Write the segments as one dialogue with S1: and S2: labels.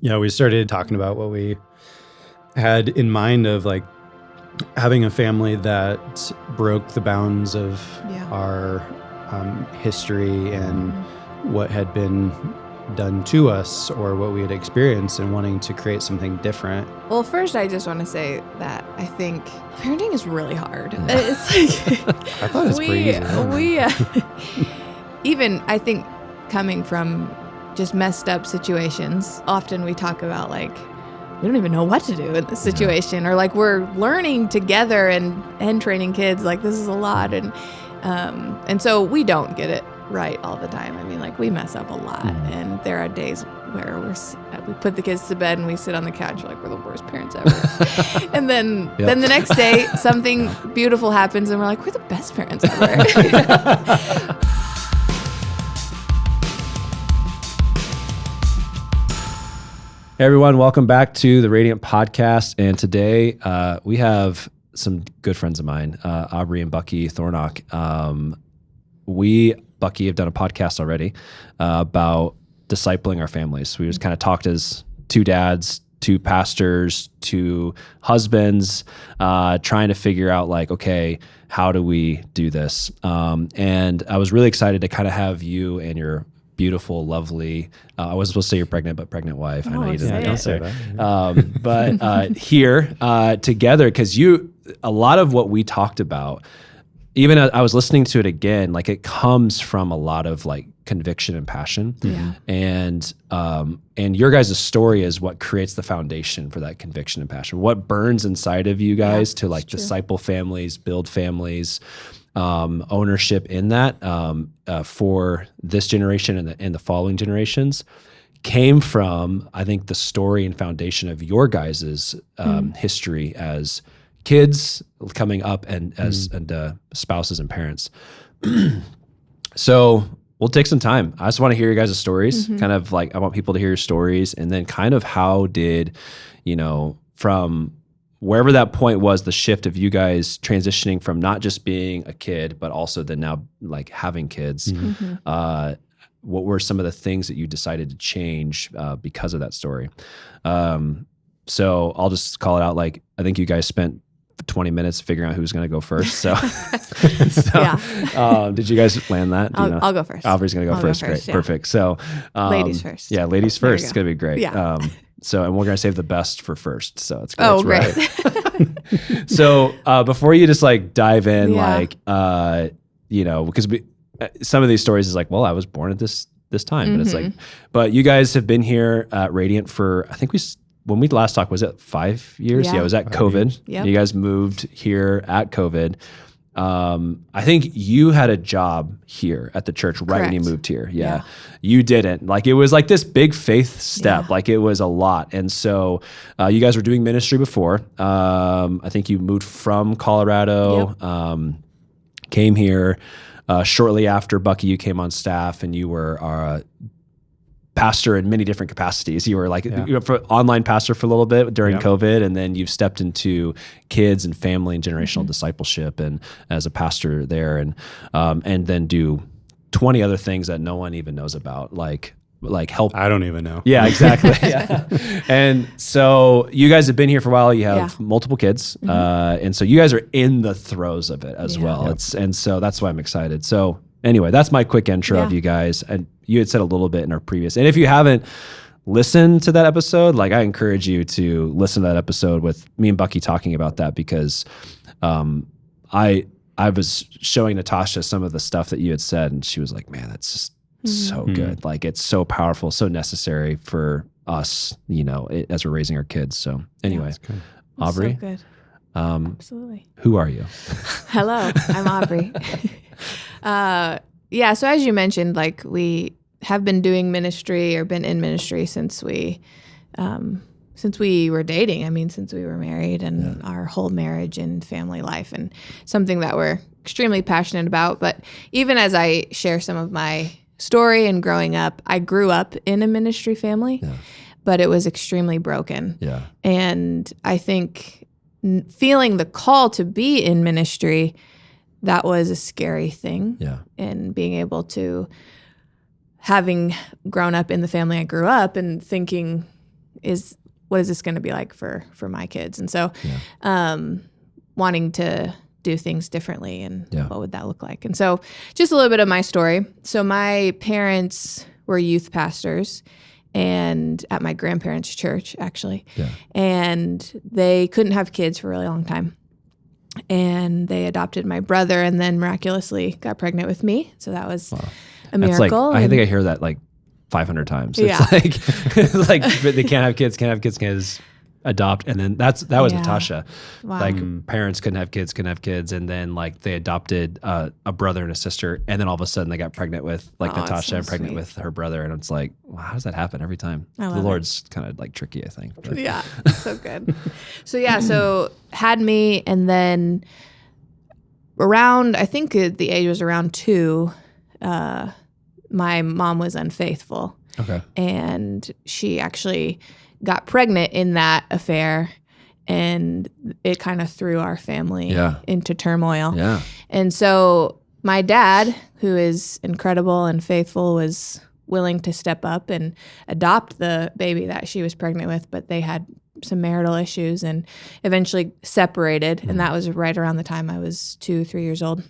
S1: Yeah, we started talking about what we had in mind of like having a family that broke the bounds of our history and what had been done to us or what we had experienced, and wanting to create something different.
S2: Well, first, I just want to say that I think parenting is really hard. It's like
S1: I thought it was pretty easy.
S2: Even I think coming from just messed up situations, often we talk about like we don't even know what to do in this situation, or like we're learning together and training kids. Like this is a lot, and so we don't get it right all the time. I mean, like we mess up a lot, and there are days where we put the kids to bed and we sit on the couch like we're the worst parents ever. And then the next day something beautiful happens and we're like, we're the best parents ever.
S3: Hey everyone, welcome back to the Radiant Podcast. And today we have some good friends of mine, Abree and Bucky Thornock. Bucky, have done a podcast already about discipling our families. We just kind of talked as two dads, two pastors, two husbands, trying to figure out like, okay, how do we do this? And I was really excited to kind of have you and your beautiful, lovely, I wasn't supposed to say you're pregnant, but pregnant wife. I know you didn't. Don't say that. But here together, because a lot of what we talked about, even I was listening to it again, like it comes from a lot of like conviction and passion. And your guys' story is what creates the foundation for that conviction and passion. What burns inside of you guys to like disciple families, build families, ownership in that for this generation and the following generations came from, I think, the story and foundation of your guys' history as kids coming up and as spouses and parents. So we'll take some time. I just want to hear your guys' stories, kind of like I want people to hear your stories, and then kind of how did, from wherever that point was, the shift of you guys transitioning from not just being a kid, but also then now like having kids. What were some of the things that you decided to change because of that story? So I'll just call it out. Like, I think you guys spent 20 minutes figuring out who's going to go first. So, did you guys plan that?
S2: I'll go first.
S3: Abree's going to go first. Great. Yeah. Perfect. So,
S2: ladies first.
S3: Yeah, ladies first. It's going to be great.
S2: Yeah.
S3: And we're going to save the best for first. So it's great.
S2: Oh, great.
S3: Right. So before you just like dive in, because some of these stories is like, well, I was born at this time, but it's like, but you guys have been here at Radiant for, I think when we last talked, was it 5 years? Yeah, it was at COVID.
S2: Yep.
S3: You guys moved here at COVID. I think you had a job here at the church right when you moved here. Yeah. You didn't. Like, it was like this big faith step. Like, it was a lot. And so you guys were doing ministry before. I think you moved from Colorado, came here. Shortly after, Bucky, you came on staff and you were pastor in many different capacities. You were like online pastor for a little bit during COVID, and then you've stepped into kids and family and generational discipleship and as a pastor there, and then do 20 other things that no one even knows about, like help.
S1: I don't even know.
S3: Yeah, exactly. And so you guys have been here for a while. You have multiple kids. And so you guys are in the throes of it as well. And so that's why I'm excited. So anyway, that's my quick intro of you guys. And you had said a little bit in our previous, and if you haven't listened to that episode, like I encourage you to listen to that episode with me and Bucky talking about that, because I was showing Natasha some of the stuff that you had said, and she was like, man, that's just so good. Like, it's so powerful, so necessary for us, as we're raising our kids. So anyway, Abree.
S2: So good. Absolutely.
S3: Who are you?
S2: Hello, I'm Abree. So as you mentioned, like we have been doing ministry or been in ministry since we were dating. I mean, since we were married, and our whole marriage and family life, and something that we're extremely passionate about. But even as I share some of my story and growing up, I grew up in a ministry family, but it was extremely broken. And I think feeling the call to be in ministry, that was a scary thing. And being able to, having grown up in the family I grew up and thinking what is this going to be like for my kids? And so, wanting to do things differently, and what would that look like? And so just a little bit of my story. So my parents were youth pastors and at my grandparents' church, actually. Yeah. And they couldn't have kids for a really long time. And they adopted my brother and then miraculously got pregnant with me. So that was a miracle.
S3: I think I hear that like 500 times. It's like they can't have kids, adopt. And then that was Natasha.
S2: Wow.
S3: Like parents couldn't have kids. And then like they adopted a brother and a sister. And then all of a sudden they got pregnant with Natasha
S2: so
S3: and pregnant
S2: sweet.
S3: with her brother. And it's like, well, how does that happen every time? The Lord's kind of like tricky, I think. But.
S2: Yeah, so good. So had me, and then around, I think the age was around 2, my mom was unfaithful.
S3: Okay.
S2: And she actually got pregnant in that affair, and it kind of threw our family into turmoil.
S3: Yeah.
S2: And so my dad, who is incredible and faithful, was willing to step up and adopt the baby that she was pregnant with, but they had some marital issues and eventually separated. And that was right around the time I was 2-3 years old.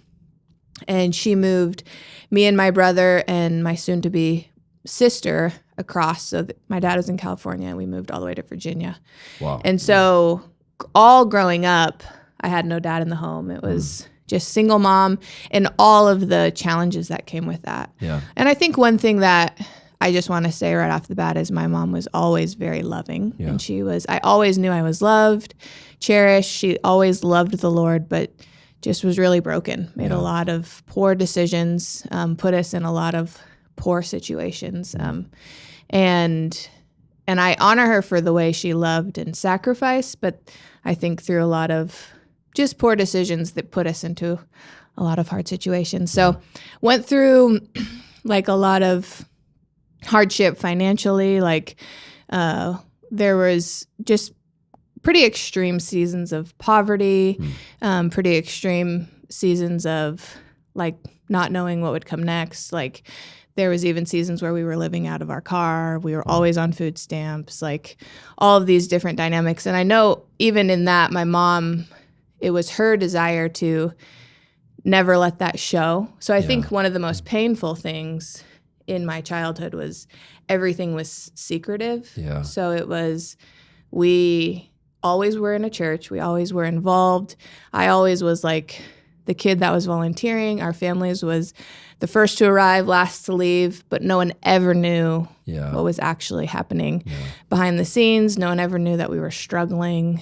S2: And she moved me and my brother and my soon-to-be sister across. So my dad was in California, and we moved all the way to Virginia.
S3: Wow.
S2: And so all growing up, I had no dad in the home. It was just single mom and all of the challenges that came with that.
S3: Yeah.
S2: And I think one thing that I just want to say right off the bat is my mom was always very loving. Yeah. And I always knew I was loved, cherished. She always loved the Lord, but just was really broken, made a lot of poor decisions, put us in a lot of poor situations. And I honor her for the way she loved and sacrificed, but I think through a lot of just poor decisions that put us into a lot of hard situations. So went through like a lot of hardship financially. Like there was just pretty extreme seasons of poverty, pretty extreme seasons of like not knowing what would come next. Like there was even seasons where we were living out of our car. We were always on food stamps, like all of these different dynamics. And I know even in that, my mom, it was her desire to never let that show. So I think one of the most painful things in my childhood was everything was secretive. Yeah. So it was, we always were in a church. We always were involved. I always was like the kid that was volunteering. Our families was the first to arrive, last to leave, but no one ever knew what was actually happening behind the scenes. No one ever knew that we were struggling.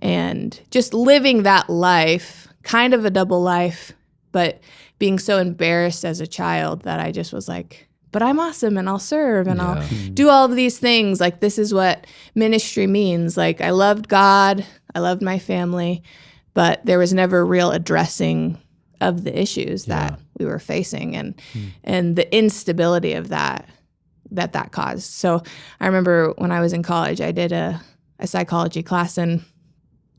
S2: And just living that life, kind of a double life, but being so embarrassed as a child that I just was like, but I'm awesome and I'll serve and I'll do all of these things. Like, this is what ministry means. Like, I loved God, I loved my family, but there was never real addressing of the issues that we were facing and the instability of that caused. So I remember when I was in college, I did a psychology class, and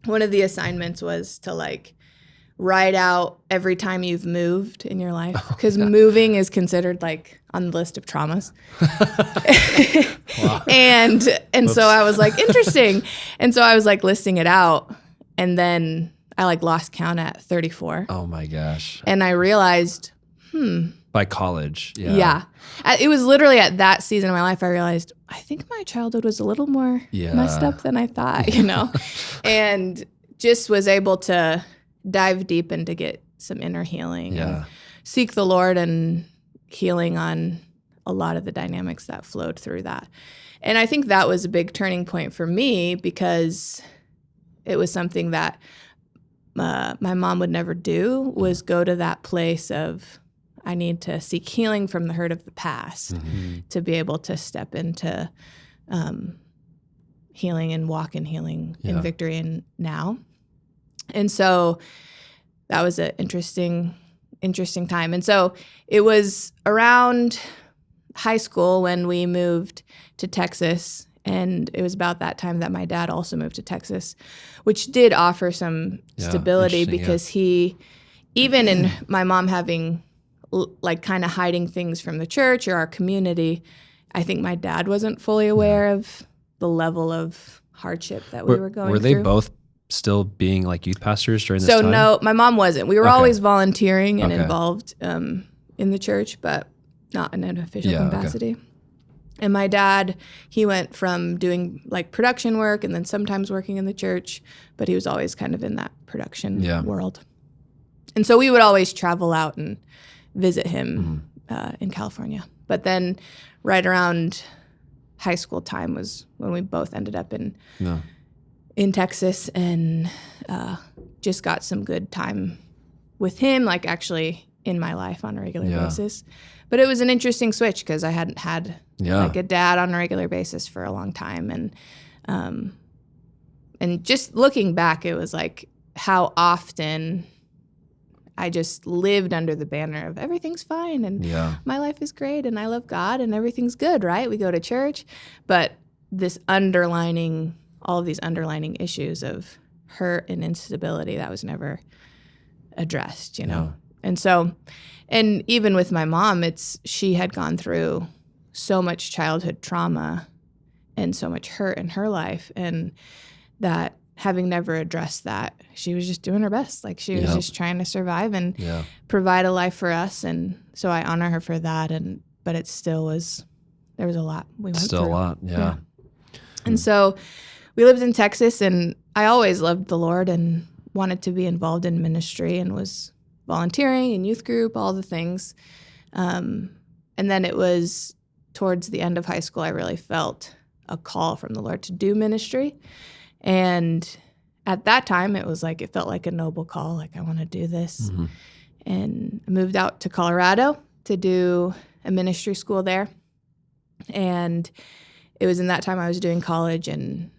S2: one of the assignments was to like write out every time you've moved in your life, because moving is considered like on the list of traumas. And so I was like, interesting. And so I was like listing it out, and then I like lost count at 34.
S3: Oh my gosh.
S2: And I realized,
S3: by college.
S2: Yeah. It was literally at that season of my life I realized, I think my childhood was a little more messed up than I thought, you know? And just was able to dive deep and to get some inner healing and seek the Lord and healing on a lot of the dynamics that flowed through that. And I think that was a big turning point for me, because it was something that my mom would never do, was go to that place of, I need to seek healing from the hurt of the past to be able to step into healing and walk in healing and victory in now. And so that was an interesting time. And so it was around high school when we moved to Texas, and it was about that time that my dad also moved to Texas, which did offer some stability, because he, even in my mom having like kind of hiding things from the church or our community, I think my dad wasn't fully aware of the level of hardship that we were going through.
S3: Were they both still being like youth pastors during this
S2: time?
S3: time?
S2: No, my mom wasn't. We were always volunteering and involved in the church, but not in an official capacity. Okay. And my dad, he went from doing like production work and then sometimes working in the church, but he was always kind of in that production world. And so we would always travel out and visit him in California. But then right around high school time was when we both ended up in Texas and just got some good time with him, like actually in my life on a regular basis. But it was an interesting switch because I hadn't had like a dad on a regular basis for a long time. And just looking back, it was like how often I just lived under the banner of everything's fine and my life is great and I love God and everything's good, right? We go to church. But this all of these underlining issues of hurt and instability, that was never addressed, you know? And so, and even with my mom, she had gone through so much childhood trauma and so much hurt in her life, and that having never addressed that, she was just doing her best. Like she was just trying to survive and provide a life for us. And so I honor her for that. But it still there was a lot we went through.
S3: Still a lot, yeah.
S2: And so we lived in Texas, and I always loved the Lord and wanted to be involved in ministry and was volunteering in youth group, all the things. And then it was towards the end of high school, I really felt a call from the Lord to do ministry. And at that time, it felt like a noble call, like I want to do this. Mm-hmm. And I moved out to Colorado to do a ministry school there. And it was in that time I was doing college and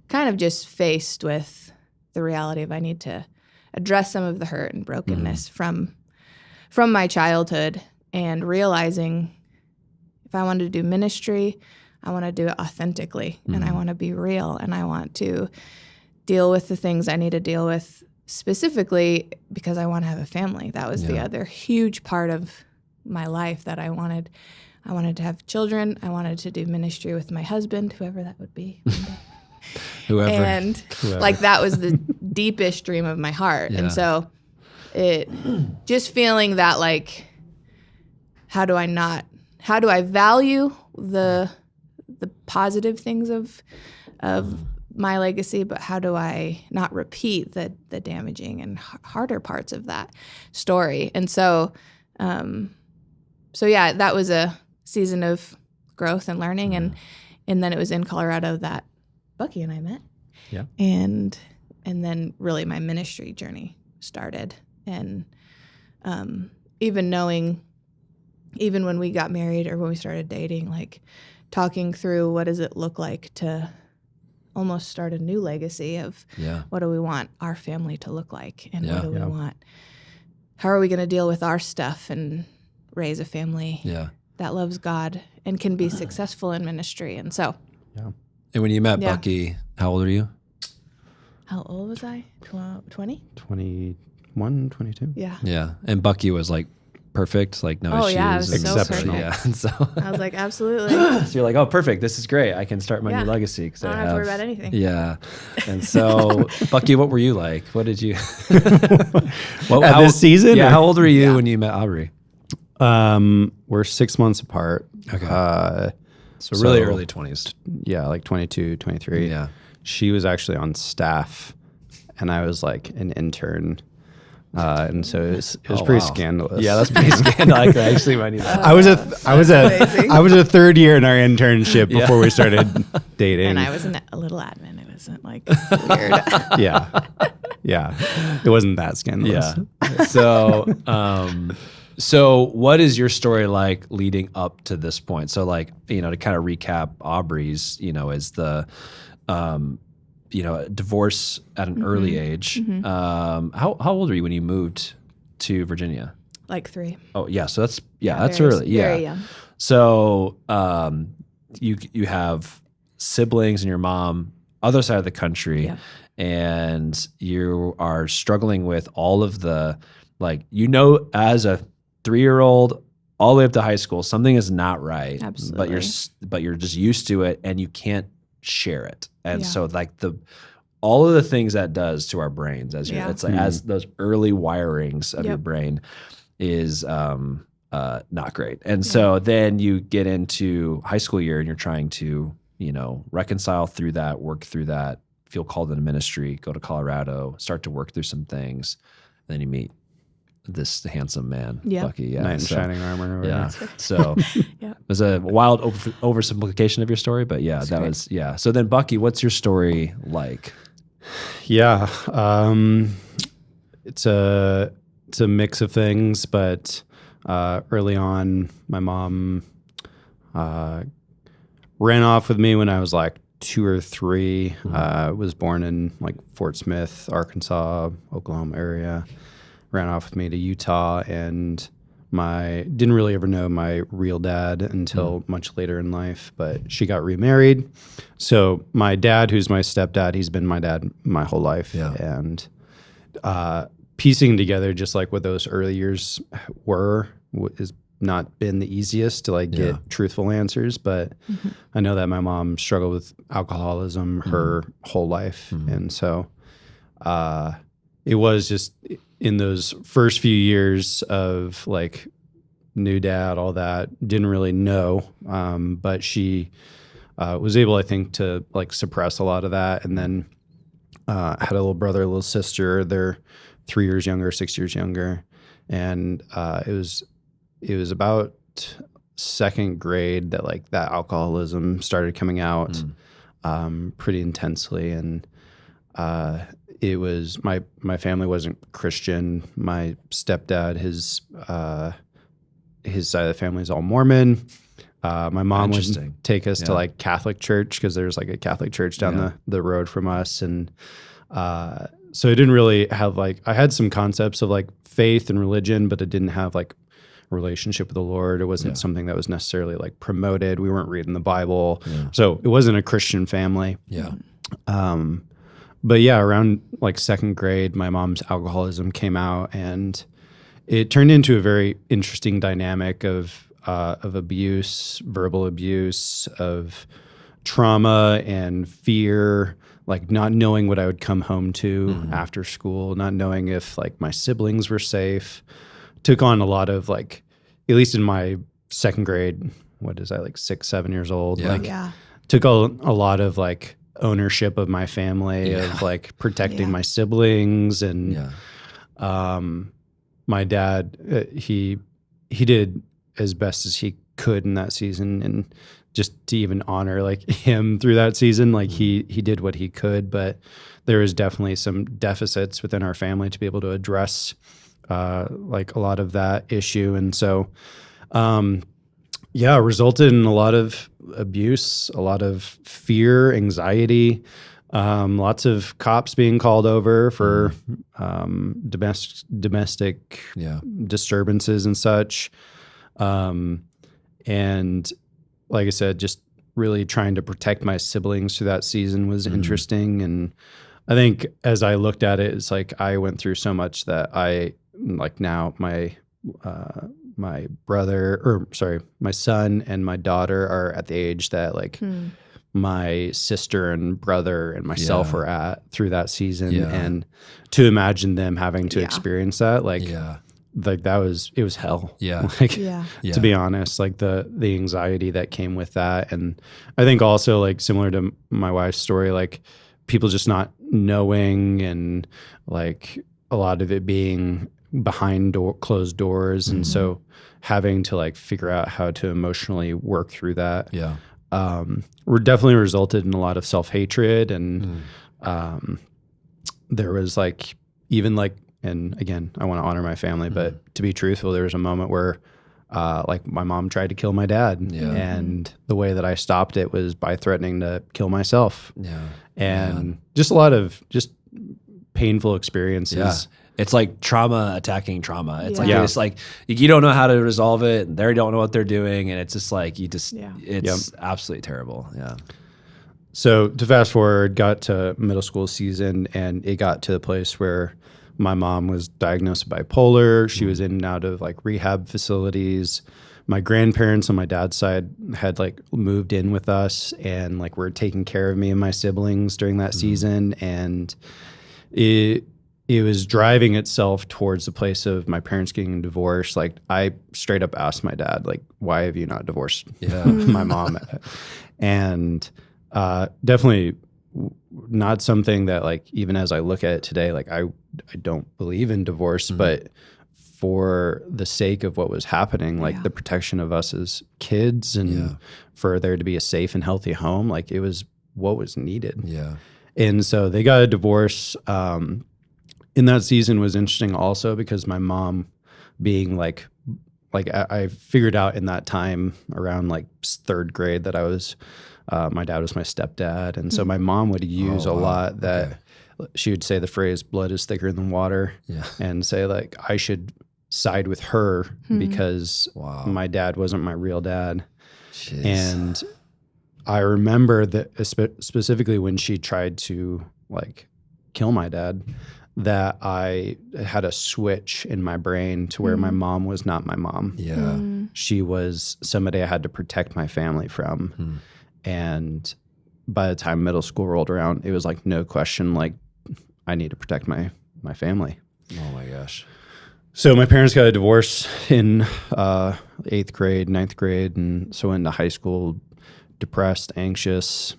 S2: kind of just faced with the reality of I need to address some of the hurt and brokenness from my childhood, and realizing if I wanted to do ministry, I want to do it authentically, and I want to be real, and I want to deal with the things I need to deal with specifically because I want to have a family. That was the other huge part of my life that I wanted. I wanted to have children. I wanted to do ministry with my husband, whoever that would be.
S3: Whoever.
S2: And like that was the deepest dream of my heart. Yeah. And so it just feeling that like, how do I value the positive things of my legacy, but how do I not repeat the damaging and harder parts of that story? And so, that was a season of growth and learning. And then it was in Colorado that Bucky and I met. Yeah. And then really my ministry journey started. And even when we got married or when we started dating, like talking through what does it look like to almost start a new legacy of what do we want our family to look like, and what do we want, how are we going to deal with our stuff and raise a family that loves God and can be successful in ministry. And so
S3: And when you met Bucky, how old are you?
S2: How old was I? 20?
S1: 21, 22.
S2: Yeah.
S3: Yeah. And Bucky was like perfect, like no issues.
S2: Yeah, it was
S1: exceptional.
S3: And so
S2: I was like, absolutely.
S3: So you're like, oh, perfect. This is great. I can start my new legacy.
S2: I don't have to worry about anything.
S3: Yeah. And so, Bucky, what were you like? What did you?
S1: This season?
S3: Yeah. How old were you when you met Abree?
S1: We're 6 months apart.
S3: Okay. So really early 20s.
S1: Yeah, like 22, 23.
S3: Yeah.
S1: She was actually on staff, and I was like an intern. And so it was pretty scandalous.
S3: Yeah, that's pretty scandalous. I actually might need that.
S1: I was a third year in our internship before we started dating.
S2: And I was a little admin. It wasn't like weird.
S1: Yeah. It wasn't that scandalous.
S3: Yeah. So what is your story like leading up to this point? So like, to kind of recap Abree's, is the, divorce at an early age. Mm-hmm. How old were you when you moved to Virginia?
S2: Like 3.
S3: Oh yeah. So that's early. Yeah.
S2: Very young.
S3: So, you have siblings and your mom, other side of the country, and you are struggling with all of the, as a 3-year-old, all the way up to high school, something is not right.
S2: Absolutely.
S3: But you're just used to it and you can't share it. And so like all of the things that does to our brains it's like as those early wirings of your brain is not great. And so then you get into high school year and you're trying to, reconcile through that, work through that, feel called into ministry, go to Colorado, start to work through some things. And then you meet this handsome man, Bucky. Yeah.
S1: Knight in shining armor. Over there.
S3: So it was a wild oversimplification of your story, but that was. So then Bucky, what's your story like?
S1: Yeah. It's a mix of things, but early on, my mom ran off with me when I was like 2 or 3. Was born in like Fort Smith, Arkansas, Oklahoma area. Ran off with me to Utah, and didn't really ever know my real dad until much later in life, but she got remarried. So my dad, who's my stepdad, he's been my dad my whole life. Yeah. And piecing together just like what those early years has not been the easiest to like get truthful answers, but I know that my mom struggled with alcoholism her whole life. And so it was just in those first few years of like new dad, all that, didn't really know. But she was able, I think, to like suppress a lot of that. And then had a little brother, a little sister. They're 3 years younger, 6 years younger. And it was about second grade that like that alcoholism started coming out pretty intensely. And it was my family wasn't Christian. My stepdad, his side of the family is all Mormon. My mom would take us to like Catholic church because there's like a Catholic church down the road from us. And so I didn't really have I had some concepts of like faith and religion, but it didn't have like a relationship with the Lord. It wasn't something that was necessarily like promoted. We weren't reading the Bible. Yeah. So it wasn't a Christian family. Yeah. But yeah, around like second grade, my mom's alcoholism came out, and it turned into a very interesting dynamic of abuse, verbal abuse, of trauma and fear, like not knowing what I would come home to after school, not knowing if like my siblings were safe. Took on a lot of like, at least in my second grade, what is I, like 6, 7 years old? Took a lot of like ownership of my family, of like protecting my siblings. And my dad, he did as best as he could in that season, and just to even honor like him through that season, like he did what he could, but there was definitely some deficits within our family to be able to address like a lot of that issue. And so resulted in a lot of abuse, a lot of fear, anxiety, lots of cops being called over for domestic disturbances and such. And like I said, just really trying to protect my siblings through that season was interesting. And I think as I looked at it, it's like I went through so much that like now my my son and my daughter are at the age that like my sister and brother and myself were at through that season. And to imagine them having to experience that, like that it was hell. To be honest, like the anxiety that came with that. And I think also like similar to my wife's story, like people just not knowing, and like a lot of it being behind closed doors. And so having to like figure out how to emotionally work through that. Definitely resulted in a lot of self-hatred. And there was like, even like, and again, I want to honor my family, but to be truthful, there was a moment where like my mom tried to kill my dad. And the way that I stopped it was by threatening to kill myself. And just a lot of just painful experiences.
S3: It's like trauma attacking trauma. It's it's like you don't know how to resolve it, and they don't know what they're doing, and it's just like it's absolutely terrible.
S1: So to fast forward, got to middle school season, and it got to the place where my mom was diagnosed bipolar. She was in and out of like rehab facilities. my grandparents on my dad's side had like moved in with us and like were taking care of me and my siblings during that season. And it was driving itself towards the place of my parents getting divorced. Like I straight up asked my dad, like, why have you not divorced my mom? And definitely not something that like, even as I look at it today, like I don't believe in divorce, but for the sake of what was happening, like the protection of us as kids and for there to be a safe and healthy home, like it was what was needed. Yeah. And so they got a divorce. In that season was interesting also because my mom being like I figured out in that time around like third grade that I was, my dad was my stepdad. And so my mom would use a lot that she would say the phrase blood is thicker than water and say like, I should side with her because my dad wasn't my real dad. Jeez. And I remember that specifically when she tried to like kill my dad, that I had a switch in my brain to where my mom was not my mom. Yeah. She was somebody I had to protect my family from. And by the time middle school rolled around, it was like no question, like I need to protect my family.
S4: Oh my gosh.
S1: So my parents got a divorce in 8th grade, 9th grade. And so into high school, depressed, anxious,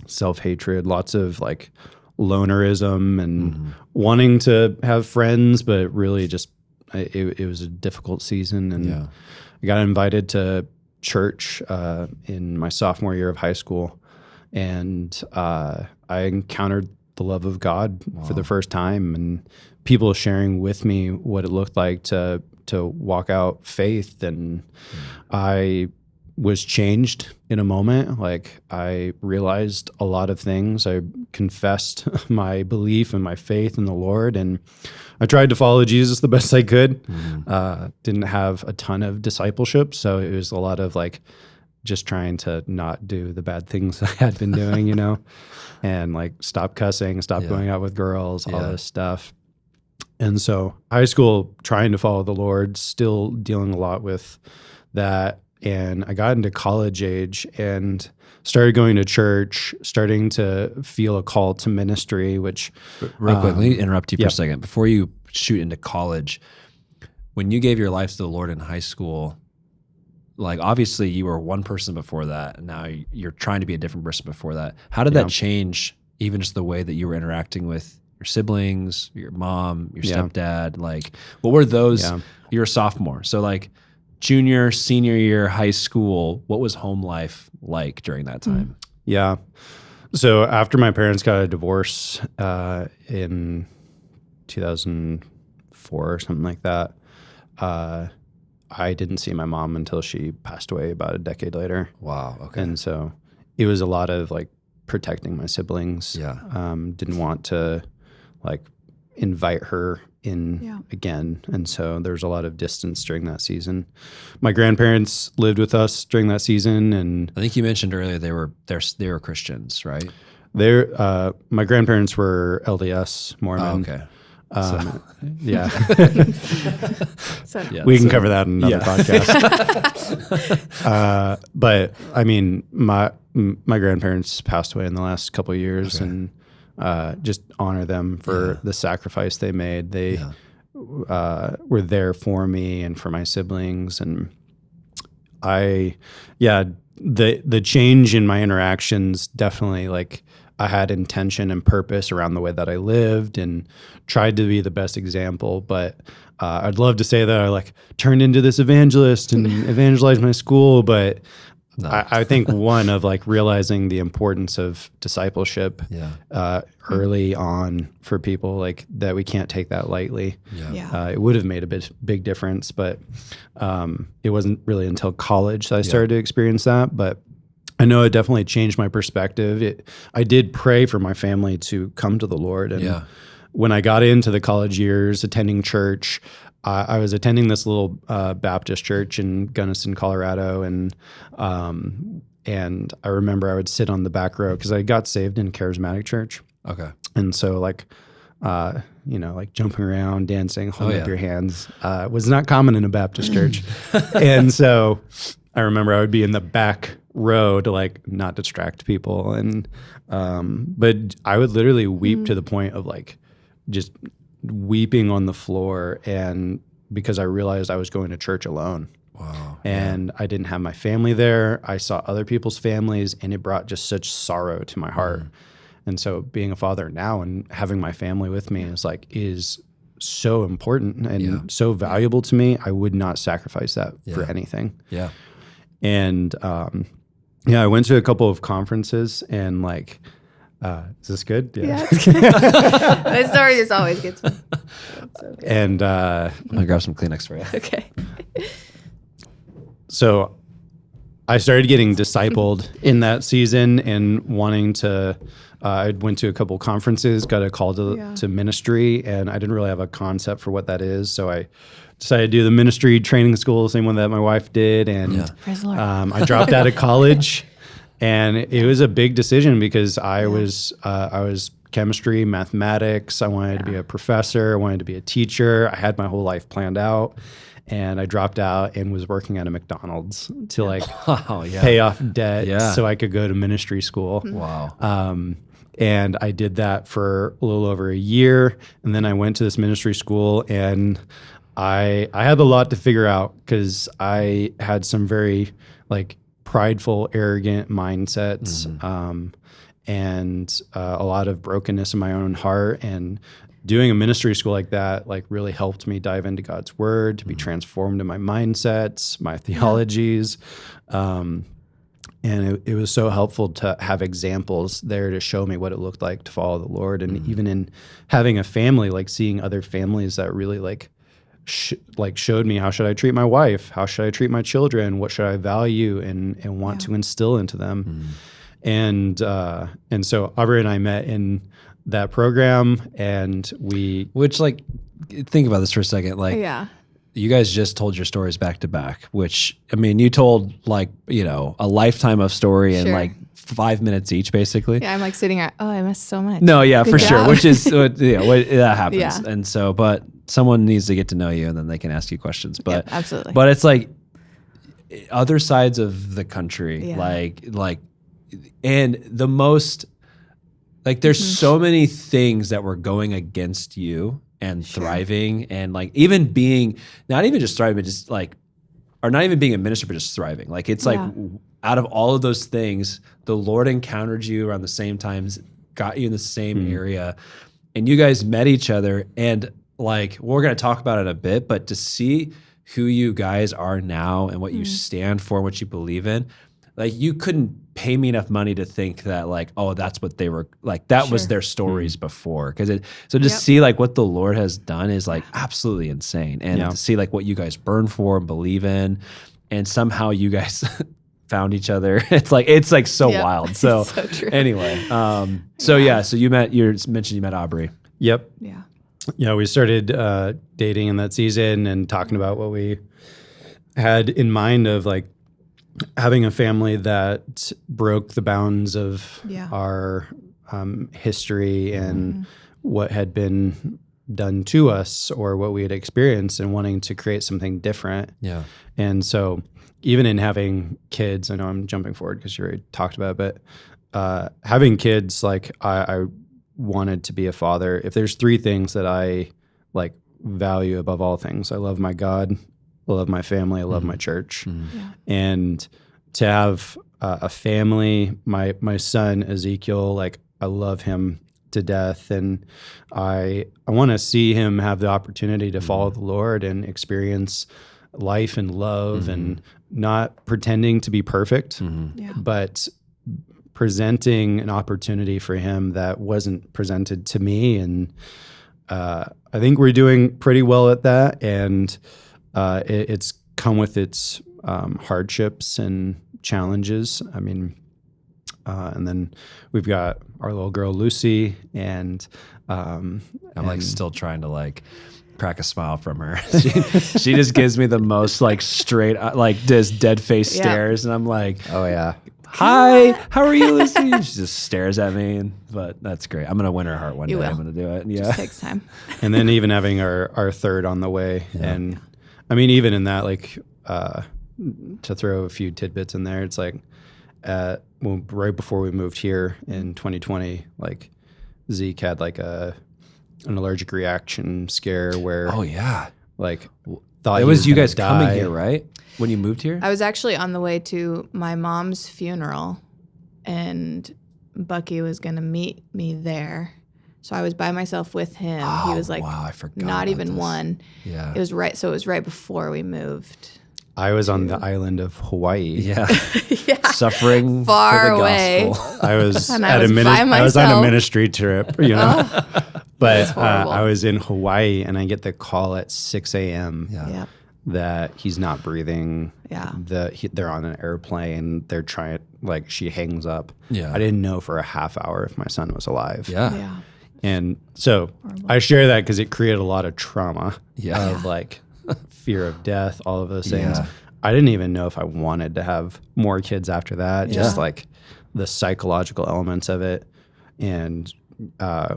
S1: self-hatred, lots of like lonerism and wanting to have friends, but really just, it was a difficult season. And I got invited to church in my sophomore year of high school. And I encountered the love of God for the first time, and people sharing with me what it looked like to walk out faith. And I was changed in a moment. Like I realized a lot of things. I confessed my belief and my faith in the Lord, and I tried to follow Jesus the best I could. Didn't have a ton of discipleship, so it was a lot of like just trying to not do the bad things I had been doing, you know, and like stop cussing, stop going out with girls, all this stuff. And so high school, trying to follow the Lord, still dealing a lot with that. And I got into college age and started going to church, starting to feel a call to ministry, which...
S3: Real quick, let me interrupt you for a second. Before you shoot into college, when you gave your life to the Lord in high school, like obviously you were one person before that, and now you're trying to be a different person before that. How did that change even just the way that you were interacting with your siblings, your mom, your stepdad? Like what were those... You're a sophomore, so like... Junior, senior year, high school, what was home life like during that time?
S1: Yeah. So after my parents got a divorce in 2004 or something like that, I didn't see my mom until she passed away about a decade later.
S4: Wow. Okay.
S1: And so it was a lot of like protecting my siblings. Yeah. Didn't want to like invite her in again. And so there's a lot of distance during that season. My grandparents lived with us during that season, and
S3: I think you mentioned earlier they were Christians, right?
S1: My grandparents were LDS Mormon.
S4: Oh, okay.
S1: Yeah. We can cover that in another podcast. But I mean, my grandparents passed away in the last couple of years, and just honor them for the sacrifice they made. They were there for me and for my siblings. And the change in my interactions definitely, like I had intention and purpose around the way that I lived and tried to be the best example. But I'd love to say that I like turned into this evangelist and evangelized my school, but I think one of like realizing the importance of discipleship early on for people, like that we can't take that lightly. It would have made a big difference, but it wasn't really until college that I started to experience that. But I know it definitely changed my perspective. I did pray for my family to come to the Lord. And when I got into the college years, attending church, I was attending this little Baptist church in Gunnison, Colorado, and I remember I would sit on the back row because I got saved in a charismatic church.
S4: Okay.
S1: And so like like jumping around, dancing, holding up your hands, was not common in a Baptist church. And so I remember I would be in the back row to like not distract people. And, but I would literally weep to the point of like just weeping on the floor. And because I realized I was going to church alone.
S4: Wow.
S1: And I didn't have my family there. I saw other people's families, and it brought just such sorrow to my heart. And so being a father now and having my family with me is so important and so valuable to me. I would not sacrifice that for anything.
S4: Yeah.
S1: And I went to a couple of conferences and like, is this good?
S2: Yeah, it's good. My story just always gets me. Okay.
S1: And
S3: I'm gonna grab some Kleenex for you.
S2: Okay.
S1: So I started getting discipled in that season and wanting to, I went to a couple conferences, got a call to ministry, and I didn't really have a concept for what that is. So I decided to do the ministry training school, the same one that my wife did. And
S2: Praise the Lord.
S1: I dropped out of college, and it was a big decision because I was chemistry, mathematics. I wanted to be a professor. I wanted to be a teacher. I had my whole life planned out. And I dropped out and was working at a McDonald's to like pay off debt so I could go to ministry school.
S4: Wow.
S1: And I did that for a little over a year. And then I went to this ministry school, and I had a lot to figure out because I had some very like prideful, arrogant mindsets and a lot of brokenness in my own heart. And doing a ministry school like that, like really helped me dive into God's word, to be transformed in my mindsets, my theologies. And it was so helpful to have examples there to show me what it looked like to follow the Lord. And even in having a family, like seeing other families that really like showed me, how should I treat my wife? How should I treat my children? What should I value and want to instill into them? And so Aubrey and I met in that program, and
S3: which like, think about this for a second. Like, you guys just told your stories back to back, which, I mean, you told like, a lifetime of story in like 5 minutes each, basically.
S2: Yeah, I'm like sitting here, I missed so much.
S3: No, yeah,
S2: Good
S3: for
S2: job.
S3: sure. Which is, that happens.
S2: Yeah.
S3: And so, but someone needs to get to know you, and then they can ask you questions. But
S2: absolutely.
S3: But it's like other sides of the country, like, and the most, like, there's so many things that were going against you and thriving, and like even being, not even just thriving, but just like, or not even being a minister, but just thriving. Like, it's like out of all of those things, the Lord encountered you around the same times, got you in the same area, and you guys met each other. And like, we're going to talk about it a bit, but to see who you guys are now and what you stand for, what you believe in, like, you couldn't pay me enough money to think that like, oh, that's what they were like, that was their stories before. So to see like what the Lord has done is like absolutely insane. And to see like what you guys burn for and believe in, and somehow you guys found each other. It's like so wild. So,
S2: so true.
S3: Anyway, so you mentioned you met Aubrey.
S1: Yep.
S2: Yeah.
S1: Yeah, we started dating in that season and talking about what we had in mind of like having a family that broke the bounds of our history and what had been done to us or what we had experienced, and wanting to create something different.
S4: Yeah.
S1: And so even in having kids, I know I'm jumping forward because you already talked about it, but having kids, like I wanted to be a father. If there's three things that I like value above all things, I love my God, I love my family, I love my church. And to have a family, my son Ezekiel, like I love him to death, and I want to see him have the opportunity to follow the Lord and experience life and love, and not pretending to be perfect, but presenting an opportunity for him that wasn't presented to me. And I think we're doing pretty well at that, and it's come with its hardships and challenges. I mean, and then we've got our little girl Lucy, and
S3: I'm like still trying to like crack a smile from her. she just gives me the most like straight, like just dead face stares, and I'm like,
S1: oh yeah,
S3: hi, how are you, Lucy? She just stares at me, but that's great. I'm going to win her heart one day.
S2: will.
S3: I'm going to do it. Yeah.
S2: Just takes time.
S1: And then even having our third on the way. And I mean, even in that, like, to throw a few tidbits in there, it's like right before we moved here in 2020, like Zeke had like an allergic reaction scare where like thought
S3: it was you guys coming here, right? When you moved here?
S2: I was actually on the way to my mom's funeral, and Bucky was going to meet me there. So I was by myself with him. He was like,
S3: wow, I forgot
S2: not even
S3: this.
S2: one.
S3: Yeah.
S2: It was right. So it was right before we moved.
S1: I was on the island of Hawaii.
S3: Yeah. Suffering
S2: Far
S3: for the
S2: away.
S3: gospel.
S1: I was
S2: And I was by
S1: I was on a
S2: myself.
S1: ministry trip, you know. But
S2: horrible.
S1: I was in Hawaii and I get the call at 6 a.m.
S2: Yeah.
S1: that he's not breathing.
S2: Yeah.
S1: They're on an airplane. They're trying, like, she hangs up.
S3: Yeah.
S1: I didn't know for a half hour if my son was alive.
S3: Yeah.
S2: Yeah.
S1: And so I share that because it created a lot of trauma of like fear of death, all of those things.
S3: Yeah.
S1: I didn't even know if I wanted to have more kids after that, just like the psychological elements of it. And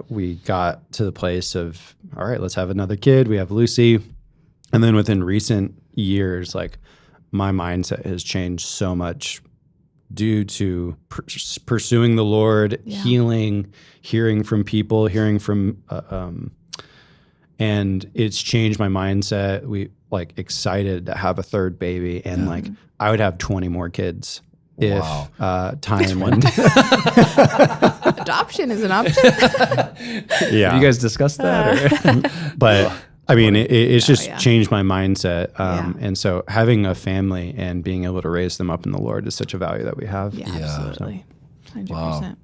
S1: we got to the place of, all right, let's have another kid. We have Lucy. And then within recent years, like my mindset has changed so much due to pursuing the Lord, healing, hearing from people, hearing from, and it's changed my mindset. We like excited to have a third baby, and like I would have 20 more kids if time and
S2: Adoption is an option.
S3: Have you guys discussed that? Or?
S1: But I mean, it's just changed my mindset. And so having a family and being able to raise them up in the Lord is such a value that we have.
S2: Yeah, absolutely. 100%.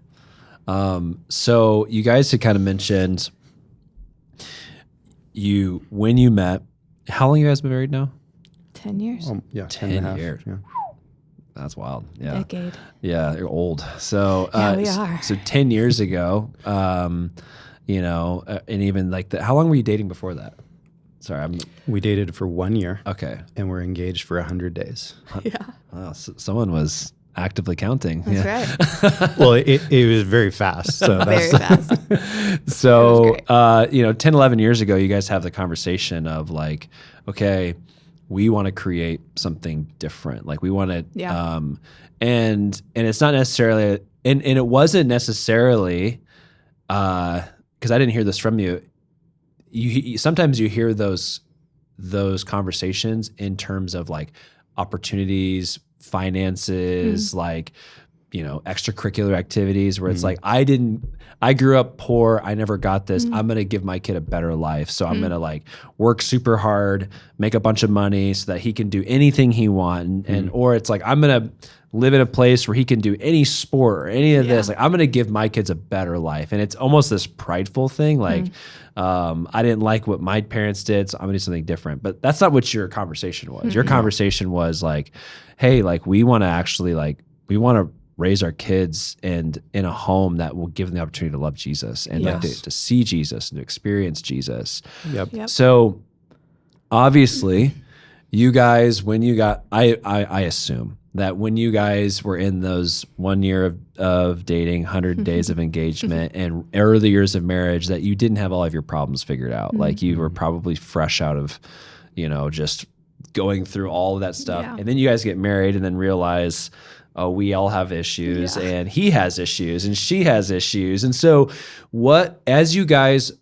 S3: Wow. So you guys had kind of mentioned when you met, how long you guys been married now?
S2: 10 years.
S1: 10 and a half.
S3: years.
S1: Yeah.
S3: That's wild. Yeah.
S2: Decade.
S3: Yeah, you're old. So
S2: we are.
S3: So 10 years ago, you know, and even like how long were you dating before that? Sorry,
S1: We dated for 1 year.
S3: Okay.
S1: And we're engaged for 100 days.
S2: Yeah.
S3: Wow, someone was actively counting.
S2: That's right.
S1: Well, it was very fast. So
S2: Very
S1: that's
S2: fast.
S3: So, you know, 10, 11 years ago, you guys have the conversation of like, okay, we want to create something different. Like we want to, and it's not necessarily, and it wasn't necessarily, because I didn't hear this from you. You sometimes you hear those conversations in terms of like opportunities, finances, like, you know, extracurricular activities where it's like, I grew up poor. I never got this. I'm going to give my kid a better life. So I'm going to like work super hard, make a bunch of money so that he can do anything he wants. And or it's like, I'm going to live in a place where he can do any sport or any of this. Like I'm going to give my kids a better life. And it's almost this prideful thing. Like, I didn't like what my parents did, so I'm gonna do something different. But that's not what your conversation was. Your conversation was like, hey, like we want to actually we want to raise our kids and in a home that will give them the opportunity to love Jesus and like to see Jesus and to experience Jesus.
S1: Yep.
S3: So obviously you guys, when you got, I assume that when you guys were in those 1 year of dating, 100 days of engagement and early years of marriage, that you didn't have all of your problems figured out. Like you were probably fresh out of, you know, just going through all of that stuff.
S2: Yeah.
S3: And then you guys get married and then realize, oh, we all have issues and he has issues and she has issues. And so as you guys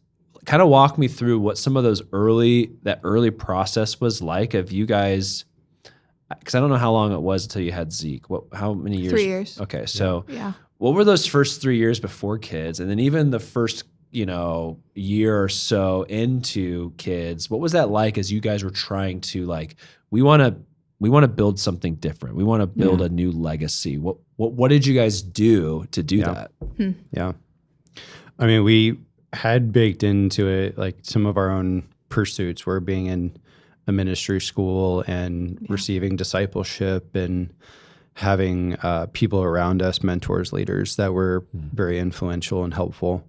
S3: kind of walk me through what some of that early process was like of you guys, because I don't know how long it was until you had Zeke. How many years?
S2: 3 years.
S3: Okay. So what were those first 3 years before kids? And then even the first, you know, year or so into kids, what was that like as you guys were trying to like, we want to build something different. We want to build a new legacy. What did you guys do to do that?
S1: Yeah. I mean, we had baked into it, like some of our own pursuits were being in a ministry school and receiving discipleship and having people around us, mentors, leaders that were very influential and helpful.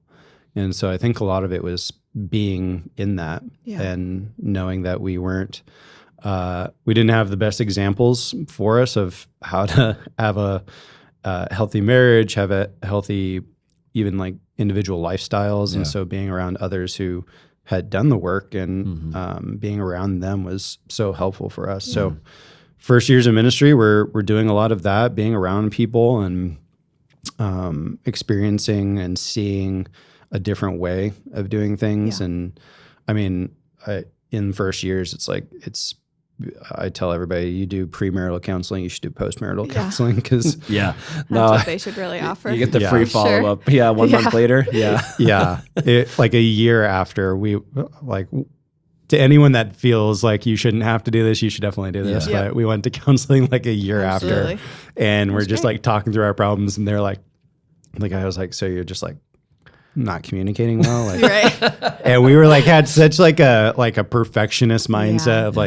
S1: And so I think a lot of it was being in that and knowing that we didn't have the best examples for us of how to have a healthy marriage, have a healthy, even like individual lifestyles.
S3: Yeah.
S1: And so being around others who had done the work and being around them was so helpful for us. So first years of ministry, we're doing a lot of that, being around people and experiencing and seeing a different way of doing things. And I mean, in first years, I tell everybody, you do premarital counseling, you should do postmarital counseling, because
S2: that's what they should really offer.
S3: You get the free follow up. Yeah, 1 month later. Yeah,
S1: like a year after, we like, to anyone that feels like you shouldn't have to do this, you should definitely do this. But we went to counseling like a year after, and we're just like talking through our problems, and they're like, the guy was like, so you're just like not communicating well, like, and we were like, had such like a perfectionist mindset of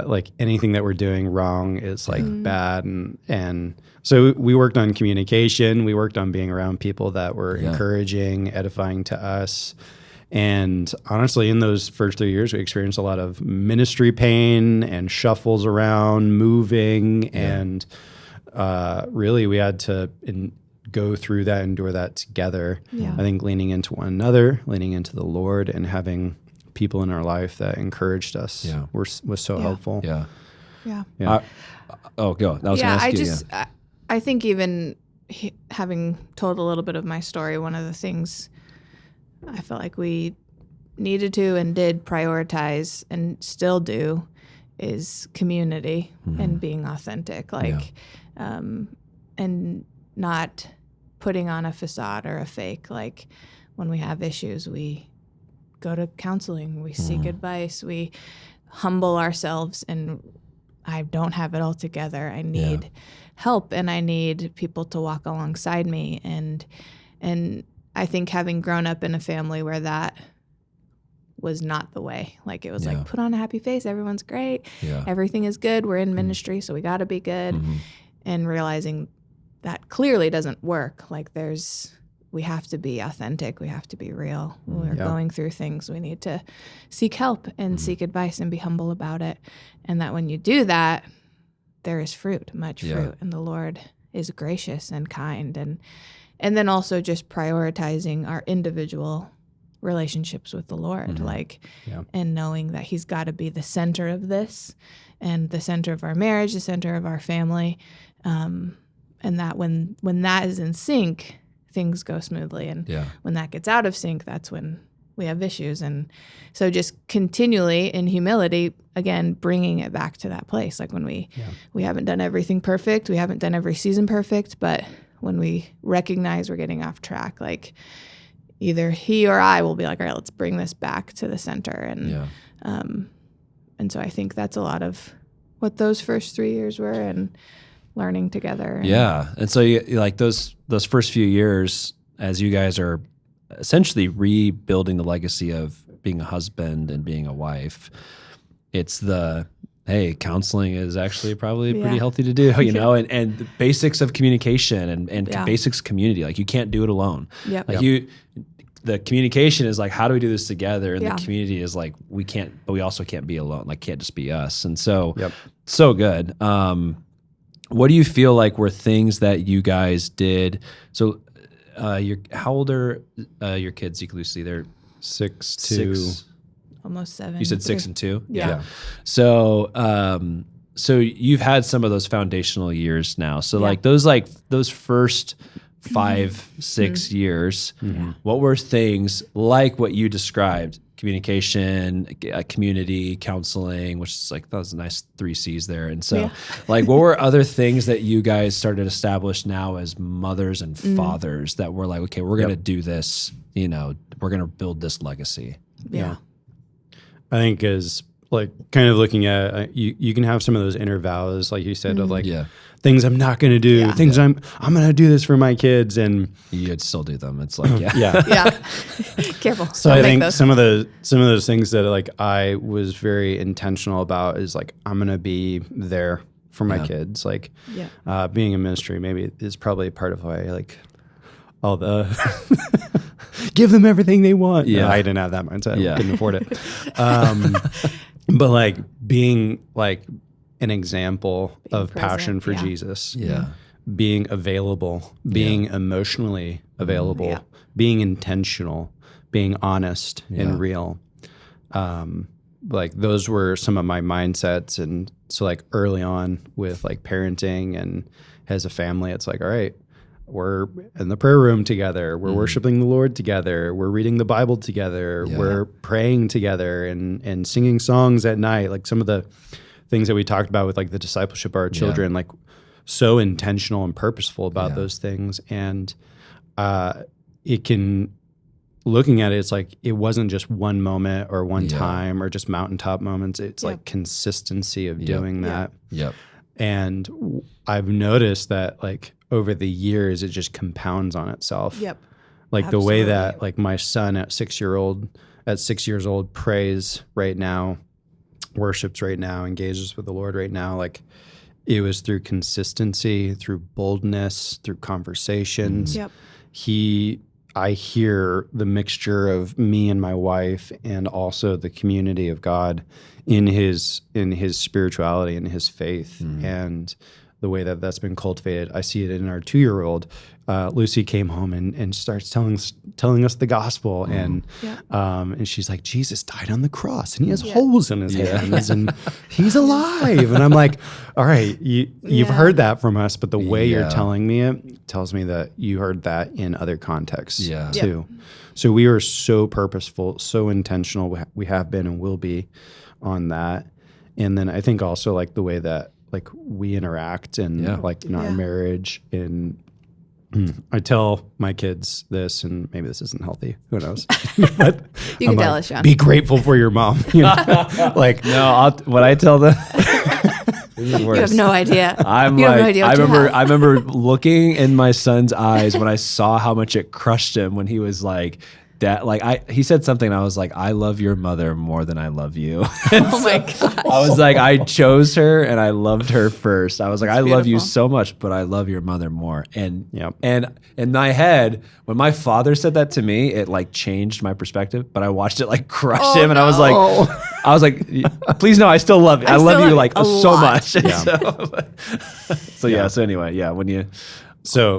S1: like anything that we're doing wrong is like bad, and so we worked on communication. We worked on being around people that were encouraging, edifying to us. And honestly, in those first 3 years, we experienced a lot of ministry pain and shuffles around, moving, and really we had to go through that, endure that together. I think leaning into one another, leaning into the Lord, and having people in our life that encouraged us was so helpful.
S3: Go. I was going to ask you.
S2: I think even having told a little bit of my story, one of the things I felt like we needed to and did prioritize and still do is community and being authentic, and not putting on a facade or a fake. Like when we have issues, we go to counseling, we seek advice, we humble ourselves, and I don't have it all together. I need help, and I need people to walk alongside me. And I think having grown up in a family where that was not the way, like it was like, put on a happy face, everyone's great, everything is good, we're in ministry, so we got to be good, and realizing that clearly doesn't work. Like we have to be authentic, we have to be real. When we're going through things, we need to seek help and seek advice and be humble about it. And that when you do that, there is fruit, much fruit, and the Lord is gracious and kind. And then also just prioritizing our individual relationships with the Lord, and knowing that He's got to be the center of this, and the center of our marriage, the center of our family, and that when that is in sync, things go smoothly. And when that gets out of sync, that's when we have issues. And so just continually in humility, again, bringing it back to that place. Like when we haven't done everything perfect, we haven't done every season perfect, but when we recognize we're getting off track, like either he or I will be like, all right, let's bring this back to the center. And so I think that's a lot of what those first 3 years were, and learning together.
S3: And so you like those first few years, as you guys are essentially rebuilding the legacy of being a husband and being a wife, it's hey, counseling is actually probably pretty healthy to do, and the basics of communication and basics community. Like you can't do it alone. The communication is like, how do we do this together? And the community is like, we can't, but we also can't be alone. Like can't just be us. And so, so good. What do you feel like were things that you guys did? So how old are your kids, Lucy? They're
S1: 6,
S2: almost 7.
S3: You said 6 and 2?
S2: Yeah.
S3: So you've had some of those foundational years now. So like those first 5, 6 years, what were things like what you described? Communication, community, counseling, which is like, that was a nice 3 C's there. And so like, what were other things that you guys started to establish now as mothers and fathers that were like, okay, we're going to do this, we're going to build this legacy?
S2: Yeah.
S1: I think is like kind of looking at, you can have some of those inner vows, like you said, of like things I'm not going to do, things I'm going to do this for my kids. And
S3: you'd still do them. It's like,
S2: Careful.
S1: So I think some of those things that like I was very intentional about is like, I'm going to be there for my kids. Like being in ministry maybe is probably part of why like all the give them everything they want. No, I didn't have that mindset. I couldn't afford it. But like being like an example of passion for Jesus. being available, being emotionally available, being intentional, being honest and real. Like those were some of my mindsets. And so like early on with like parenting and as a family, it's like, all right, we're in the prayer room together. We're worshiping the Lord together. We're reading the Bible together. We're praying together and singing songs at night. Like some of the things that we talked about with like the discipleship of our children, like so intentional and purposeful about those things. And it can, looking at it, it's like it wasn't just one moment or one time or just mountaintop moments. It's like consistency of doing that. And I've noticed that like over the years, it just compounds on itself. Like the way that like my son at 6 years old prays right now, worships right now, engages with the Lord right now. Like it was through consistency, through boldness, through conversations. I hear the mixture of me and my wife and also the community of God in his spirituality and his faith and the way that that's been cultivated. I see it in our 2-year-old. Lucy came home and starts telling us the gospel, and she's like, Jesus died on the cross, and he has holes in his hands, and he's alive. And I'm like, all right, you've heard that from us, but the way you're telling me it tells me that you heard that in other contexts too. So we are so purposeful, so intentional. We have been and will be on that. And then I think also like the way that like we interact and like in our marriage. And I tell my kids this, and maybe this isn't healthy, who knows? But
S2: you can tell us, Sean.
S1: Be grateful for your mom. You know? Like
S3: what I tell them.
S2: You have no idea.
S3: I remember looking in my son's eyes when I saw how much it crushed him when he was like, Dad, like he said something, and I was like, I love your mother more than I love you.
S2: Oh my gosh.
S3: I was like, I chose her and I loved her first. I was like,
S2: That's
S3: I love you
S2: beautiful.
S3: so much, but I love your mother more. And and in my head, when my father said that to me, it like changed my perspective. But I watched it like crush him, and I was like, please no, I still love you. I love you like so much. So anyway, when you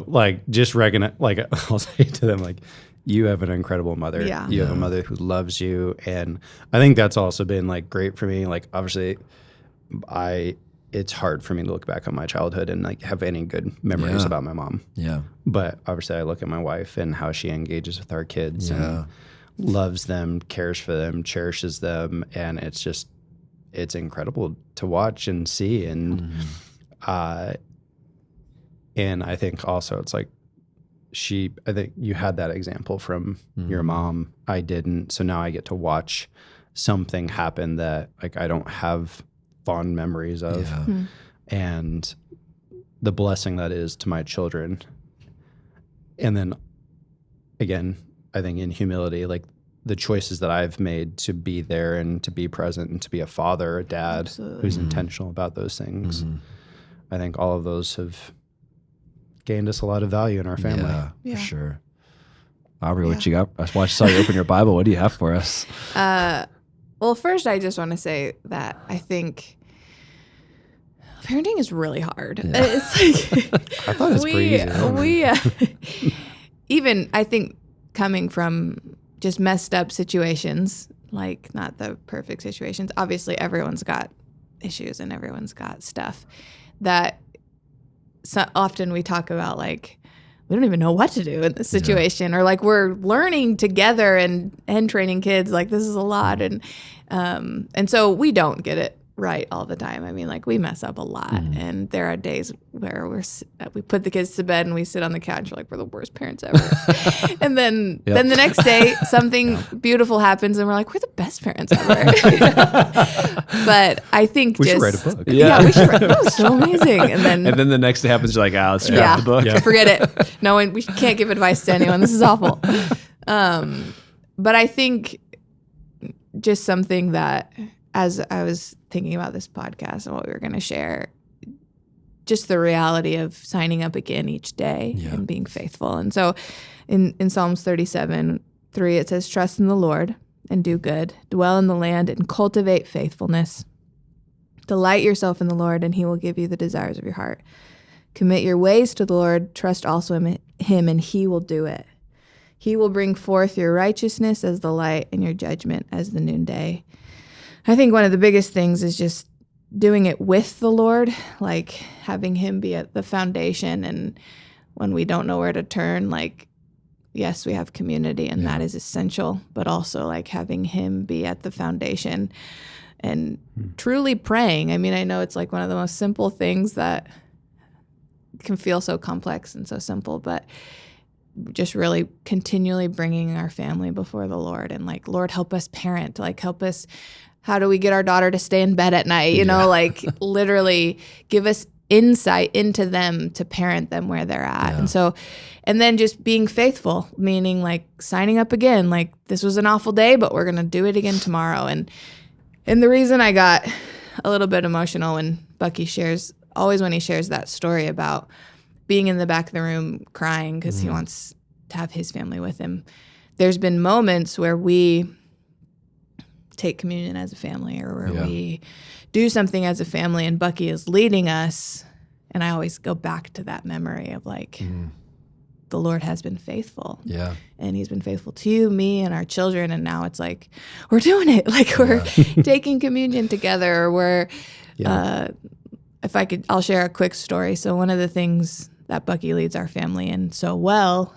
S1: like just recognize, like I'll say to them, like, you have an incredible mother. You have a mother who loves you. And I think that's also been like great for me. Like obviously it's hard for me to look back on my childhood and like have any good memories about my mom. But obviously I look at my wife and how she engages with our kids and loves them, cares for them, cherishes them. And it's incredible to watch and see. And, and I think also it's like, I think you had that example from your mom. I didn't. So now I get to watch something happen that like I don't have fond memories of. And the blessing that is to my children. And then again, I think in humility, like the choices that I've made to be there and to be present and to be a father, a dad who's intentional about those things. I think all of those have gained us a lot of value in our family.
S3: For sure. Abree, what you got? I saw you open your Bible. What do you have for us?
S2: Well, first, I just want to say that I think parenting is really hard. It's like
S1: I thought it's pretty easy.
S2: Even I think coming from just messed up situations, like not the perfect situations. Obviously, everyone's got issues and everyone's got stuff that. So often we talk about like we don't even know what to do in this situation, or like we're learning together and training kids. Like this is a lot, and so we don't get it right all the time. I mean, like we mess up a lot, and there are days where we put the kids to bed and we sit on the couch like we're the worst parents ever. And then the next day something beautiful happens and we're like we're the best parents ever. But I think
S1: we should write a book.
S2: We should write. That was so amazing. And then
S3: the next day happens, you're like, let's scrap the book.
S2: Forget it. No one. We can't give advice to anyone. This is awful. But I think just something that as I was thinking about this podcast and what we were going to share, just the reality of signing up again each day and being faithful. And so in Psalms 37:3, it says, trust in the Lord and do good, dwell in the land and cultivate faithfulness. Delight yourself in the Lord and he will give you the desires of your heart. Commit your ways to the Lord. Trust also in him, and he will do it. He will bring forth your righteousness as the light and your judgment as the noonday. I think one of the biggest things is just doing it with the Lord, like having him be at the foundation. And when we don't know where to turn, like, yes, we have community and that is essential, but also like having him be at the foundation and truly praying. I mean, I know it's like one of the most simple things that can feel so complex and so simple, but just really continually bringing our family before the Lord and like, Lord, help us parent, like help us. How do we get our daughter to stay in bed at night? You know, like literally give us insight into them to parent them where they're at. And then just being faithful, meaning like signing up again, like this was an awful day, but we're going to do it again tomorrow. And the reason I got a little bit emotional when Bucky shares, always when he shares that story about being in the back of the room crying because he wants to have his family with him. There's been moments where we take communion as a family or where we do something as a family and Bucky is leading us. And I always go back to that memory of like, the Lord has been faithful. Yeah. And he's been faithful to you, me, and our children. And now it's like, we're doing it. Like we're taking communion together. Or we're, if I could, I'll share a quick story. So one of the things that Bucky leads our family in so well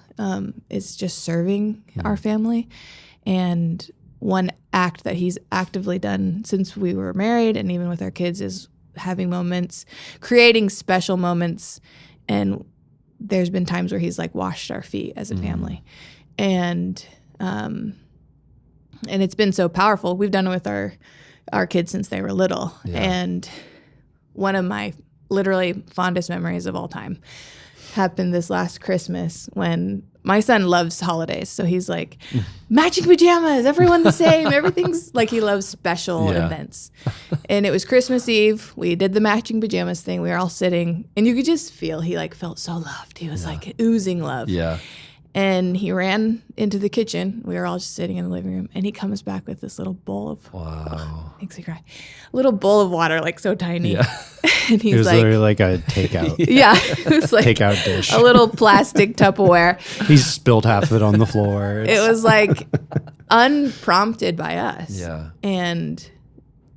S2: is just serving our family. And one act that he's actively done since we were married and even with our kids is having moments, creating special moments. And there's been times where he's like washed our feet as a family. And it's been so powerful. We've done it with our kids since they were little. Yeah. And one of my literally fondest memories of all time happened this last Christmas when my son loves holidays. So he's like, matching pajamas, everyone the same. Everything's like, he loves special events. And it was Christmas Eve. We did the matching pajamas thing. We were all sitting and you could just feel he like felt so loved. He was like oozing love. Yeah. And he ran into the kitchen. We were all just sitting in the living room. And he comes back with this little bowl of, makes me cry, little bowl of water, like so tiny. Yeah. And he's
S1: it was
S2: like,
S1: literally like a takeout.
S2: It was like
S1: takeout dish.
S2: A little plastic Tupperware.
S1: He spilled half of it on the floor.
S2: It was like unprompted by us. Yeah. And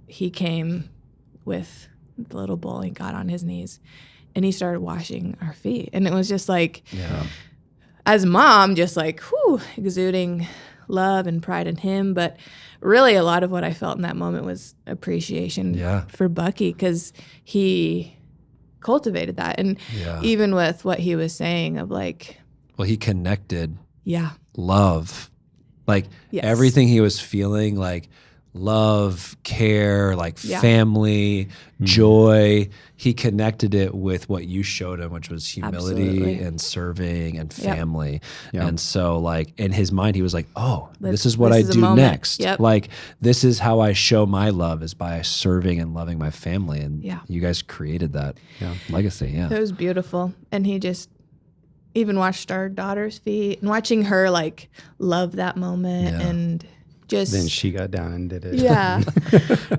S2: he came with the little bowl. He got on his knees and he started washing our feet. And it was just like, as mom, just like, exuding love and pride in him. But really a lot of what I felt in that moment was appreciation for Bucky because he cultivated that. And even with what he was saying of like...
S3: Well, he connected love. Like everything he was feeling, like love, care, like family, joy. He connected it with what you showed him, which was humility and serving and family. Yep. And so like in his mind, he was like, oh, this is what I do next. Yep. Like this is how I show my love is by serving and loving my family. And you guys created that legacy. Yeah.
S2: It was beautiful. And he just even washed our daughter's feet and watching her like love that moment and just
S1: then she got down and did it.
S2: Yeah.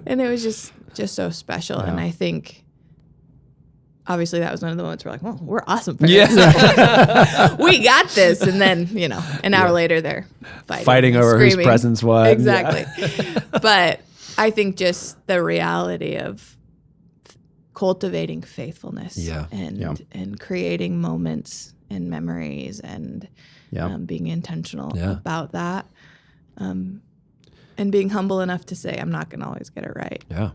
S2: And it was just so special. Yeah. And I think obviously that was one of the moments where like, well, we're awesome for this. We got this. And then, an hour later they're fighting over
S3: whose presence was.
S2: Exactly. But I think just the reality of cultivating faithfulness and creating moments and memories and being intentional about that. And being humble enough to say, I'm not going to always get it right. Yeah.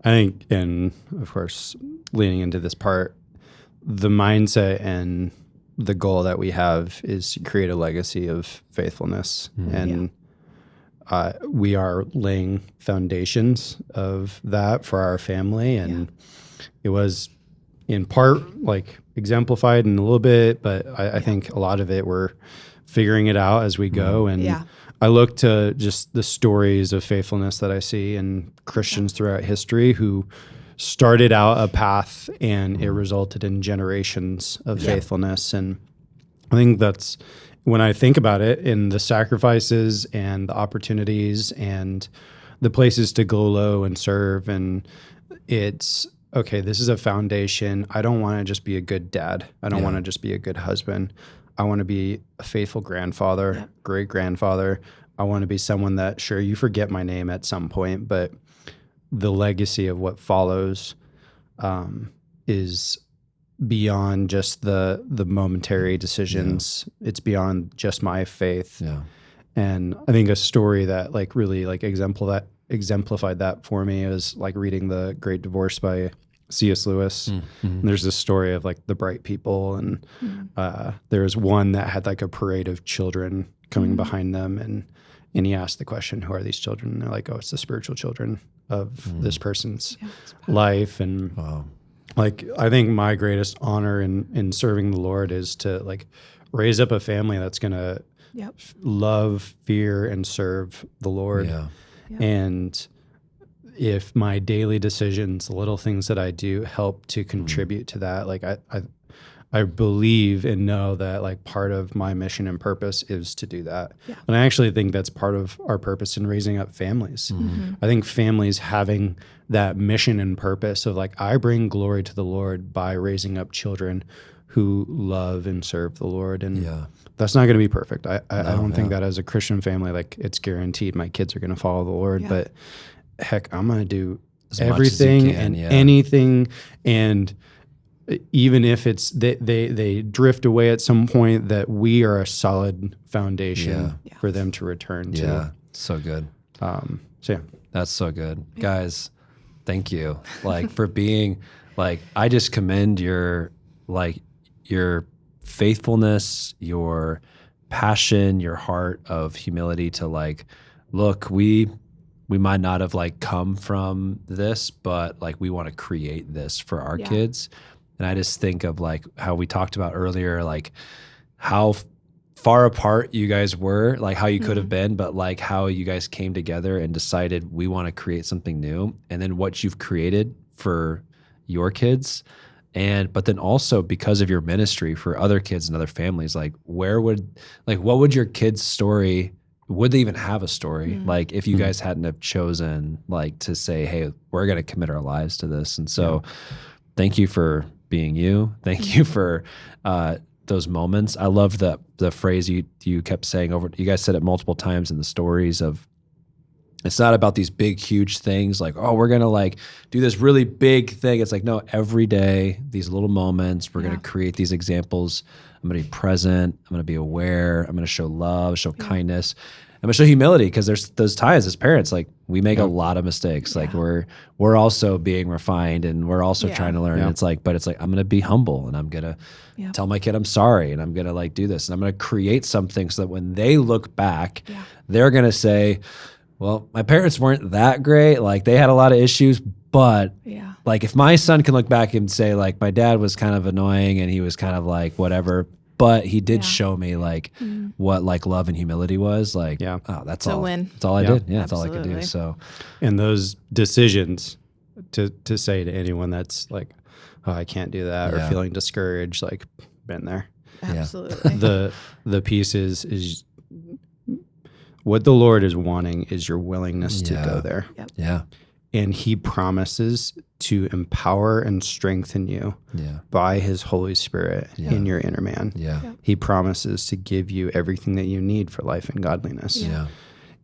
S1: I think, and of course, leaning into this part, the mindset and the goal that we have is to create a legacy of faithfulness. And we are laying foundations of that for our family. And it was in part like exemplified in a little bit, but I think a lot of it we're figuring it out as we go. And I look to just the stories of faithfulness that I see in Christians throughout history who started out a path and it resulted in generations of faithfulness. And I think that's when I think about it in the sacrifices and the opportunities and the places to go low and serve. And it's okay, this is a foundation. I don't want to just be a good dad. I don't want to just be a good husband. I want to be a faithful grandfather, great grandfather. I want to be someone that, sure, you forget my name at some point, but the legacy of what follows is beyond just the momentary decisions. It's beyond just my faith. Yeah. And I think a story that like really like exemplified that for me is like reading The Great Divorce by C.S. Lewis. And there's this story of like the bright people, and there was one that had like a parade of children coming behind them, and he asked the question, who are these children? And they're like, oh, it's the spiritual children of this person's life. And like, I think my greatest honor in serving the Lord is to like raise up a family that's going to love, fear, and serve the Lord. And if my daily decisions, the little things that I do help to contribute to that, like I believe and know that like part of my mission and purpose is to do that. And I actually think that's part of our purpose in raising up families. I think families having that mission and purpose of like, I bring glory to the Lord by raising up children who love and serve the Lord. And that's not going to be perfect. I don't think that as a Christian family, like it's guaranteed my kids are going to follow the Lord, but heck, I'm going to do everything and anything. And even if it's they drift away at some point, that we are a solid foundation for them to return to.
S3: Yeah, so good. That's so good. Guys, thank you. Like for being like, I just commend your faithfulness, your passion, your heart of humility to like, look, we might not have like come from this, but like we want to create this for our kids. And I just think of like how we talked about earlier, like how far apart you guys were, like how you could have been, but like how you guys came together and decided we want to create something new. And then what you've created for your kids. But then also because of your ministry for other kids and other families, like what would your kids' story, would they even have a story? Like if you guys hadn't have chosen like to say, hey, we're going to commit our lives to this. And so thank you for being you. Thank you for those moments. I love the phrase you kept saying over, you guys said it multiple times in the stories of, it's not about these big, huge things like, oh, we're going to like do this really big thing. It's like, no, every day, these little moments, we're going to create these examples. I'm going to be present. I'm going to be aware. I'm going to show love, show kindness. I'm going to show humility, because there's those times as parents, like we make a lot of mistakes. Like we're also being refined, and we're also trying to learn. And it's like, I'm going to be humble, and I'm going to tell my kid I'm sorry, and I'm going to like do this, and I'm going to create something so that when they look back, they're going to say, well, my parents weren't that great. Like they had a lot of issues, but like if my son can look back and say like my dad was kind of annoying and he was kind of like whatever, but he did show me like what like love and humility was like. Oh, that's all. That's all I did. Yeah, that's all I could do. So,
S1: and those decisions to say to anyone that's like, oh, I can't do that, or feeling discouraged, like been there.
S2: Absolutely.
S1: The piece is what the Lord is wanting is your willingness to go there. And he promises to empower and strengthen you by his Holy Spirit in your inner man. He promises to give you everything that you need for life and godliness.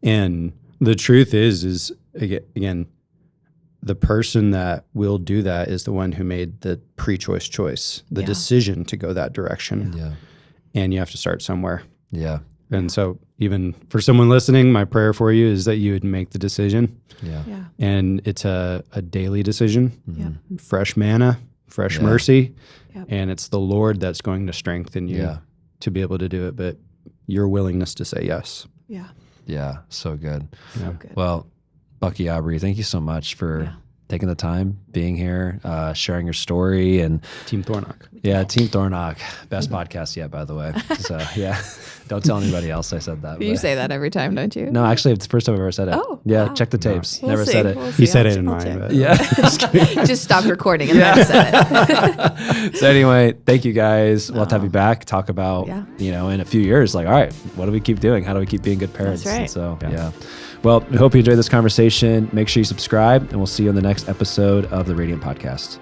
S1: And the truth is again, the person that will do that is the one who made the pre-choice choice, the decision to go that direction. And you have to start somewhere. And so even for someone listening, my prayer for you is that you would make the decision. And it's a daily decision, fresh manna, fresh mercy. And it's the Lord that's going to strengthen you to be able to do it. But your willingness to say yes.
S3: Yeah. So good. So good. Well, Bucky, Abree, thank you so much for taking the time, being here, sharing your story, and
S1: Team Thornock.
S3: Team Thornock, best podcast yet, by the way. So don't tell anybody else I said that.
S2: You say that every time, don't you?
S3: No, actually, it's the first time I've ever said it.
S2: Oh,
S3: yeah. Wow. Check the tapes.
S2: We'll
S3: Never
S2: see.
S3: said it.
S1: He said it in mine. But
S2: Just stopped recording and then said it.
S3: So anyway, thank you guys. We'll have to have you back. Talk about in a few years, like, all right, what do we keep doing? How do we keep being good parents?
S2: That's right.
S3: And so Well, we hope you enjoyed this conversation. Make sure you subscribe, and we'll see you on the next episode of the Radiant Podcast.